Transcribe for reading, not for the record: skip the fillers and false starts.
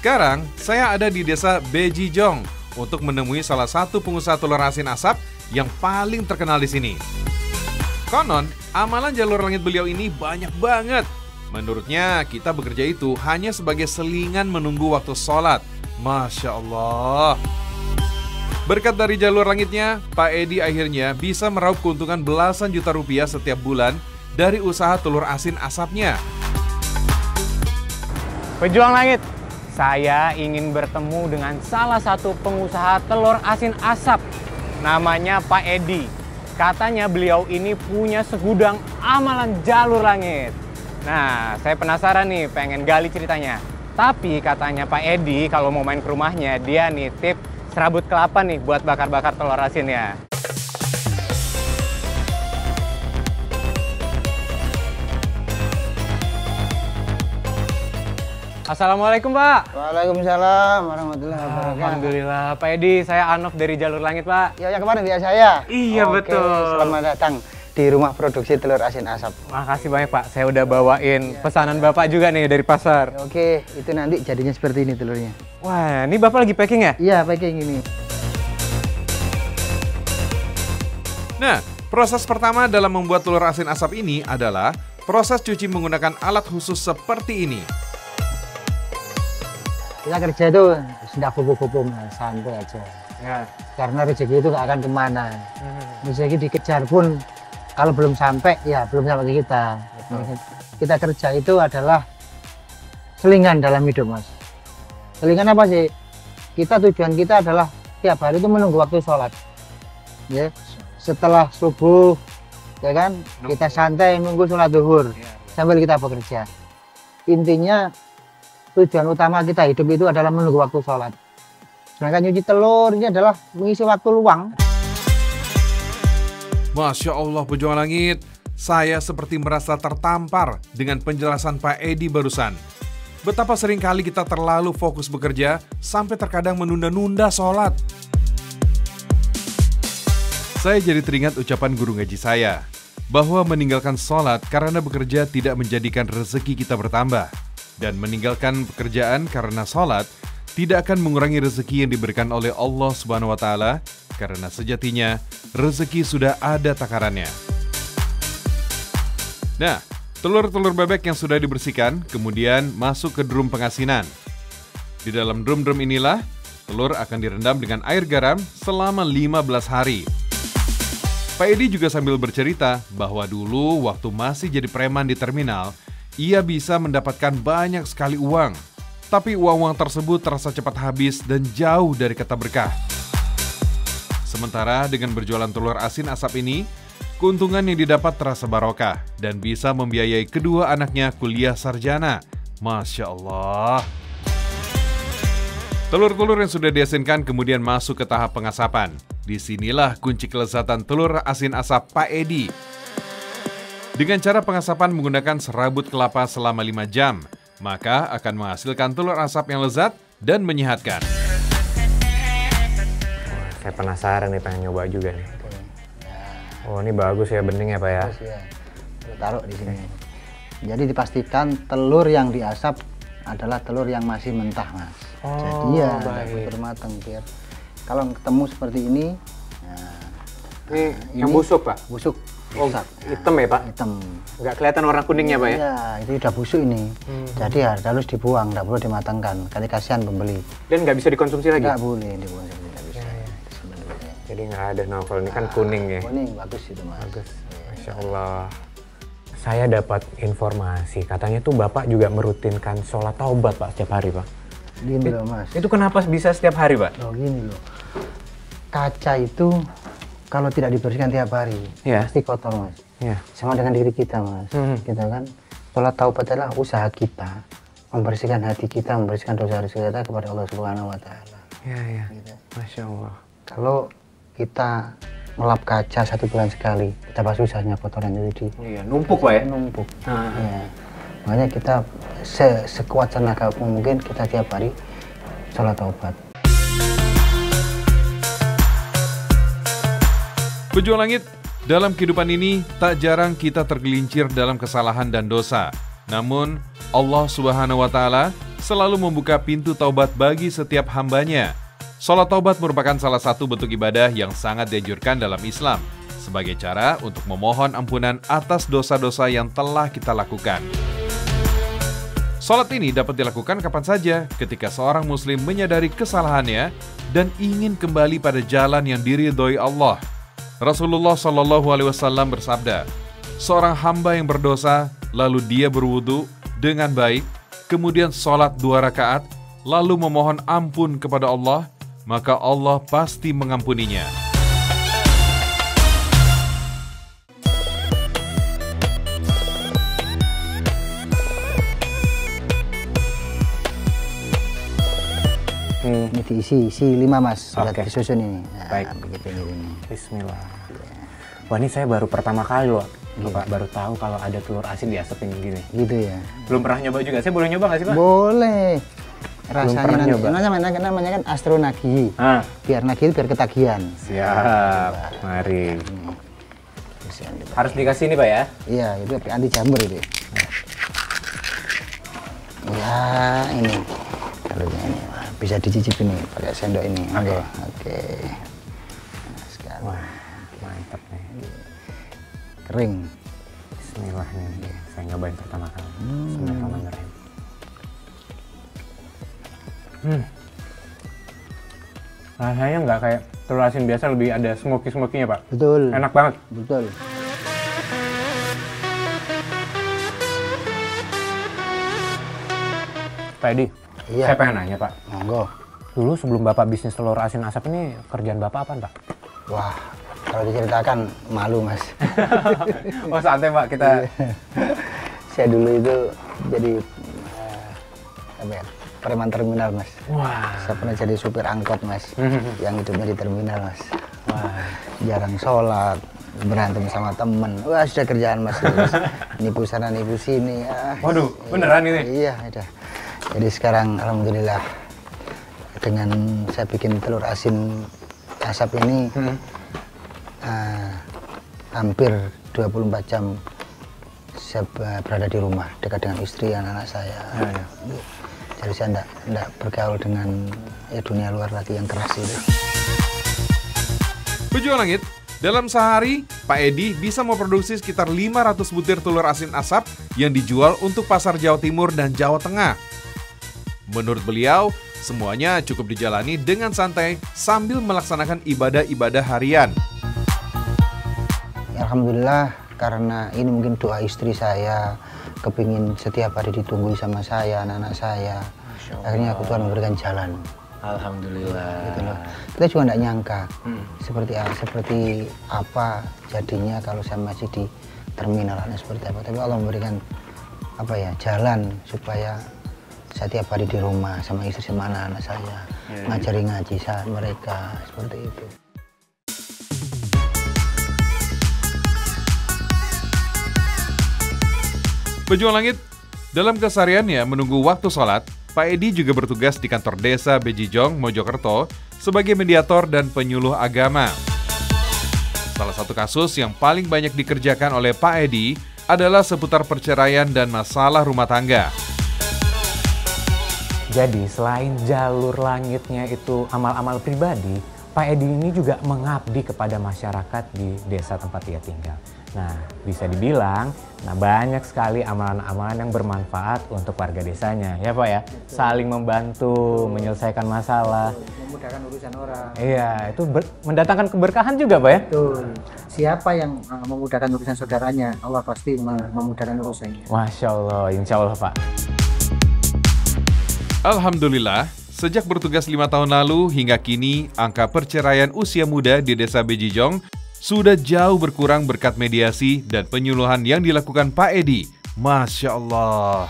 Sekarang, saya ada di desa Bejijong untuk menemui salah satu pengusaha telur asin asap yang paling terkenal di sini. Konon, amalan jalur langit beliau ini banyak banget. Menurutnya, kita bekerja itu hanya sebagai selingan menunggu waktu sholat. Masya Allah. Berkat dari jalur langitnya, Pak Edi akhirnya bisa meraup keuntungan belasan juta rupiah setiap bulan dari usaha telur asin asapnya. Pejuang Langit, saya ingin bertemu dengan salah satu pengusaha telur asin asap. Namanya Pak Edi. Katanya beliau ini punya segudang amalan jalur langit. Nah, saya penasaran nih, pengen gali ceritanya. Tapi katanya Pak Edi kalau mau main ke rumahnya, dia nitip serabut kelapa nih buat bakar-bakar telur asinnya. Assalamualaikum Pak. Waalaikumsalam warahmatullahi wabarakatuh. Alhamdulillah, Pak Edi, saya Anof dari Jalur Langit Pak. Ya, yang kemarin dia saya. Iya. Oke, Betul. Selamat datang di rumah produksi telur asin asap. Makasih banyak Pak, saya udah bawain pesanan Bapak juga nih dari pasar. Oke, itu nanti jadinya seperti ini telurnya. Wah, ini Bapak lagi packing ya? Iya, packing ini. Nah, proses pertama dalam membuat telur asin asap ini adalah proses cuci menggunakan alat khusus seperti ini. Kita kerja itu sudah kupu-kupu, santai aja. Ya. Karena rezeki itu nggak akan kemana. Rezeki dikejar pun kalau belum sampai, ya belum sampai ke kita. Kita kerja itu adalah selingan dalam hidup, Mas. Selingan apa sih? Tujuan kita adalah tiap hari itu menunggu waktu sholat. Ya, setelah subuh, ya kan, kita santai nunggu sholat zuhur sambil kita bekerja. Intinya tujuan utama kita hidup itu adalah menunggu waktu sholat. Sedangkan nyuci telur ini adalah mengisi waktu luang. Masya Allah, Pejuang Langit, saya seperti merasa tertampar dengan penjelasan Pak Edi barusan. Betapa seringkali kita terlalu fokus bekerja sampai terkadang menunda-nunda sholat. Saya jadi teringat ucapan guru ngaji saya, bahwa meninggalkan sholat karena bekerja tidak menjadikan rezeki kita bertambah. Dan meninggalkan pekerjaan karena sholat tidak akan mengurangi rezeki yang diberikan oleh Allah Subhanahu wa Ta'ala, karena sejatinya rezeki sudah ada takarannya. Nah, telur-telur bebek yang sudah dibersihkan kemudian masuk ke drum pengasinan. Di dalam drum-drum inilah telur akan direndam dengan air garam selama 15 hari. Pak Edi juga sambil bercerita bahwa dulu waktu masih jadi preman di terminal, ia bisa mendapatkan banyak sekali uang. Tapi uang-uang tersebut terasa cepat habis dan jauh dari kata berkah. Sementara dengan berjualan telur asin asap ini, keuntungan yang didapat terasa barokah dan bisa membiayai kedua anaknya kuliah sarjana. Masya Allah. Telur-telur yang sudah diasinkan kemudian masuk ke tahap pengasapan. Disinilah kunci kelezatan telur asin asap Pak Edi. Dengan cara pengasapan menggunakan serabut kelapa selama 5 jam, maka akan menghasilkan telur asap yang lezat dan menyehatkan. Saya penasaran nih, pengen nyoba juga nih. Oh, ini bagus ya bening ya Pak ya? Terus ya, kita taruh di sini. Jadi dipastikan telur yang diasap adalah telur yang masih mentah, Mas. Oh, jadi ya baik. bermatang biar kalau ketemu seperti ini. Ini yang busuk Pak? Busuk. Oh, hitam ya Pak? Hitam. Nggak kelihatan warna kuningnya Pak ya? Iya, itu udah busuk ini. Jadi harus dibuang, nggak boleh dimatangkan. Karena kasihan pembeli. Dan nggak bisa dikonsumsi lagi? Nggak boleh dikonsumsi, nggak bisa. Jadi nggak ada novel, ini kan kuning ya? Kuning, bagus itu Mas. Bagus. Masya Allah. Saya dapat informasi, katanya tuh Bapak juga merutinkan sholat taubat Pak setiap hari Pak. Gini loh Mas. Itu kenapa bisa setiap hari Pak? Loh gini loh. Kaca itu kalau tidak dibersihkan tiap hari, Ya. pasti kotor Mas. Ya. Sama dengan diri kita Mas. Kita kan, sholat taubat adalah usaha kita membersihkan hati kita, membersihkan dosa-dosa kita kepada Allah Subhanahu wa Ta'ala. Ya. Gitu. Masya Allah. Kalau kita ngelap kaca 1 bulan sekali, betapa susahnya kotoran itu Iya, numpuk Pak ya? numpuk. Ah. Ya. Makanya kita sekuat tenaga mungkin kita tiap hari sholat taubat. Pejuang Langit, dalam kehidupan ini tak jarang kita tergelincir dalam kesalahan dan dosa. Namun Allah Subhanahu wa Ta'ala selalu membuka pintu taubat bagi setiap hambanya. Sholat taubat merupakan salah satu bentuk ibadah yang sangat dianjurkan dalam Islam, sebagai cara untuk memohon ampunan atas dosa-dosa yang telah kita lakukan. Sholat ini dapat dilakukan kapan saja ketika seorang muslim menyadari kesalahannya dan ingin kembali pada jalan yang diridhoi Allah. Rasulullah Shallallahu Alaihi Wasallam bersabda, seorang hamba yang berdosa, lalu dia berwudu dengan baik, kemudian sholat 2 rakaat, lalu memohon ampun kepada Allah, maka Allah pasti mengampuninya. Ini diisi 5 mas, sudah disusun ini. Nah, Baik. begitu ini. Bismillah. Wah, ini saya baru pertama kali loh, Pak, baru tahu kalau ada telur asin diasapin gini. Gitu ya. Belum pernah nyoba juga. Saya boleh nyoba nggak sih, Pak? Boleh. Rasanya pernah nanti, nyoba. namanya kan astro nagih. Ah, Biar nagih biar ketagihan. siap. Mari. Harus dikasih ini, Pak ya? Iya, itu anti jamur itu. Ya, ini. Kalau ini wah, bisa dicicip ini pakai sendok ini. Oke. Oke. Nah, sekarang Wah, mantap nih. kering. Bismillah nih. Saya nyobain pertama kali. Bismillahirrahmanirrahim. Rasanya nggak kayak telur asin biasa, lebih ada smoky-smokinya, Pak. Betul. Enak banget. Betul. Pak Edi, Iya. saya pengen nanya, Pak. Monggo. Dulu sebelum Bapak bisnis telur asin asap ini, kerjaan Bapak apaan, Pak? Wah, kalau diceritakan malu mas. Oh, santai, Pak. Kita Saya dulu itu jadi apa ya, preman terminal mas. wah. Saya pernah jadi supir angkot mas, yang hidupnya di terminal mas. Wah. Jarang sholat, berantem sama temen. Wah sudah kerjaan mas. Nipu sana nipu sini. Ah, Waduh, beneran ini? Iya, udah. Jadi sekarang alhamdulillah dengan saya bikin telur asin asap ini hampir 24 jam saya berada di rumah dekat dengan istri dan anak saya. Ya. Jadi saya enggak bergaul dengan dunia luar lagi yang keras itu. Pejuang Langit, dalam sehari, Pak Edi bisa memproduksi sekitar 500 butir telur asin asap yang dijual untuk pasar Jawa Timur dan Jawa Tengah. Menurut beliau, semuanya cukup dijalani dengan santai sambil melaksanakan ibadah-ibadah harian. Alhamdulillah karena ini mungkin doa istri saya, kepingin setiap hari ditunggu sama saya, anak-anak saya. Akhirnya aku Tuhan memberikan jalan. Alhamdulillah. Gitu loh. Kita juga tidak nyangka seperti apa jadinya kalau saya masih di terminal seperti apa. Tapi Allah memberikan apa ya jalan supaya saya tiap hari di rumah sama istri sama anak-anak saya ngajari ngaji saat mereka seperti itu. Pejuang Langit, dalam kesehariannya menunggu waktu sholat, Pak Edi juga bertugas di kantor desa Bejijong, Mojokerto sebagai mediator dan penyuluh agama. Salah satu kasus yang paling banyak dikerjakan oleh Pak Edi adalah seputar perceraian dan masalah rumah tangga. Jadi selain jalur langitnya itu amal-amal pribadi, Pak Edi ini juga mengabdi kepada masyarakat di desa tempat dia tinggal. Nah, bisa dibilang, banyak sekali amalan-amalan yang bermanfaat untuk warga desanya, ya Pak ya. Saling membantu, menyelesaikan masalah. Memudahkan urusan orang. Iya, itu mendatangkan keberkahan juga Pak ya. Betul. Siapa yang memudahkan urusan saudaranya, Allah pasti memudahkan urusannya. Masya Allah, insya Allah Pak. Alhamdulillah, sejak bertugas 5 tahun lalu hingga kini, angka perceraian usia muda di desa Bejijong sudah jauh berkurang berkat mediasi dan penyuluhan yang dilakukan Pak Edi. Masya Allah.